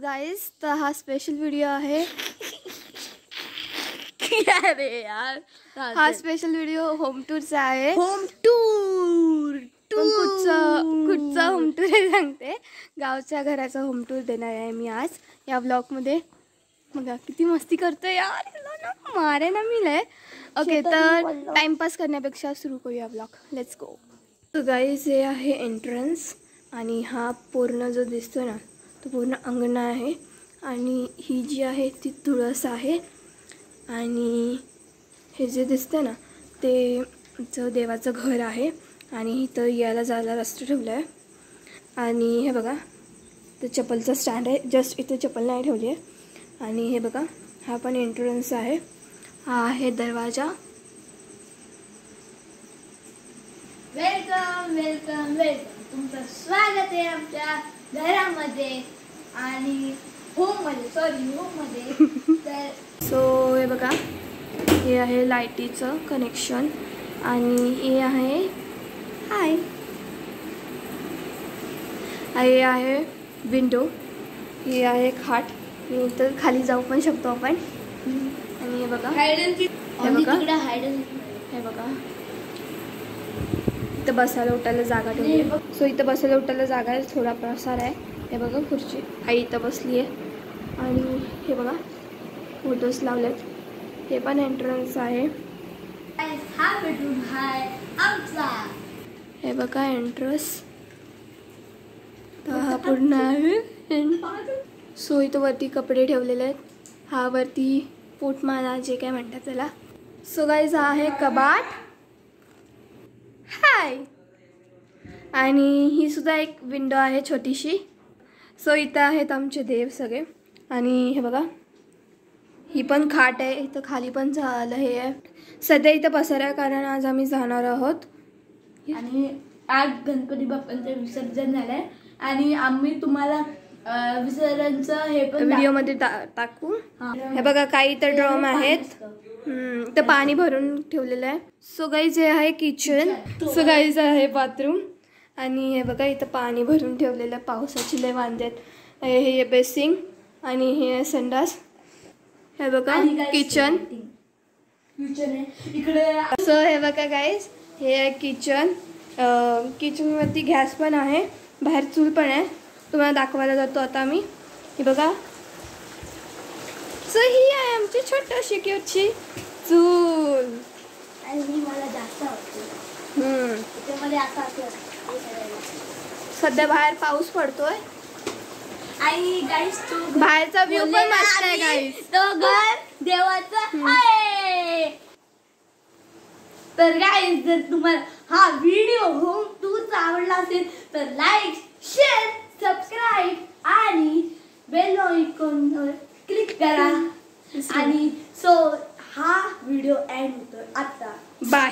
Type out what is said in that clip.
Guys, तर हा special video आहे. अरे यार, हा स्पेशल व्हिडिओ होम टूरचा आहे. होम टूर कुठचा होम टूर आहे सांगते. गावच्या घराचा होम टूर देणार आहे मी आज या ब्लॉगमध्ये. बघा किती मस्ती करतोय यार, मारे ना मी लय. ओके, तर टाइमपास करण्यापेक्षा सुरू करूया ब्लॉग. Let's go. तर गाईज, हे आहे एंट्रन्स आणि हा पूर्ण जो दिसतो ना तो पूर्ण अंगण आहे. आणि ही जी आहे ती तुळस आहे. आणि हे जे दिसतं ना ते देवाचं घर आहे. आणि इथं यायला जायला रस्ता ठेवला आहे. आणि हे बघा, तर चप्पलचा स्टँड आहे. जस्ट इथे चप्पल नाही ठेवली आहे. आणि हे बघा, हा पण एंट्रन्स आहे. हा आहे दरवाजा. Welcome welcome welcome. तुमचं स्वागत आहे आमच्या घरामध्ये आणि होममध्ये. तर सो हे बघा, हे आहे लाईटीचं कनेक्शन. आणि हे आहे हे आहे विंडो. हे आहे खाट. तर खाली जाऊ पण शकतो आपण. आणि हे बघा, हे बघा इथं बसायला उठायला जागा ठेवली आहे. सो इथं बसायला उठायला जागा आहे. थोडा प्रसार आहे. हे बघा खुर्ची, आई इथं बसली आहे. आणि हे बघा फोटोज लावलेत. हे पण एंट्रन्स आहे. हा बेडरूम आहे आमचा. हे बघा एंट्रन्स. तर हा पूर्ण आहे. सो इथं वरती कपडे ठेवलेले आहेत. हा वरती पोटमाळा जे काय म्हणतात त्याला. सो गाईज, हा आहे कबाट. हाय. आणि ही सुद्धा एक विंडो आहे छोटीशी. सो इथं आहेत आमचे देव सगळे. आणि हे बघा, ही पण खाट आहे. इथं खाली पण झालं हे आहे. सध्या इथं पसारा आहे कारण आज आम्ही जाणार आहोत. आणि आज गणपती बाप्पांचं विसर्जन झालंय आणि आम्ही तुम्हाला विसर्जनचं हे पण व्हिडिओमध्ये टाकू. हे बघा, काही इथं ड्रम आहेत. इथं पाणी भरून ठेवलेलं आहे. सो गाईज, हे आहे किचन. सो गाईज, आहे बाथरूम. आणि हे बघा इथं पाणी भरून ठेवलेलं आहे. पावसाची लय वांदे आहेत. हे बेसिंग आणि हे संडास. हे बघा किचन. इकडे. सो हे बघा गाईज, हे आहे किचन. किचनवरती गॅस पण आहे. बाहेर चूल पण आहे. तुम्हाला दाखवायला जातो आता मी. हे बघा. सो ही आहे आमची छोटीशी क्यूटची चूल. आणि मला जास्त आवडते. मध्ये असं सध्या बाहेर पाऊस पडतोय. आणि गाईस, बाहेरचा व्ह्यू पण मस्त आहे गाईस. तो घर देवाचं आहे. तर गाईस, जर तुम्हाला हा व्हिडिओ होम टूरचा आवडला असेल तर लाईक, शेअर, सबस्क्राईब आणि बेल आयकॉनवर क्लिक करा. आणि सो हा व्हिडिओ एंड होतो आता. बाय.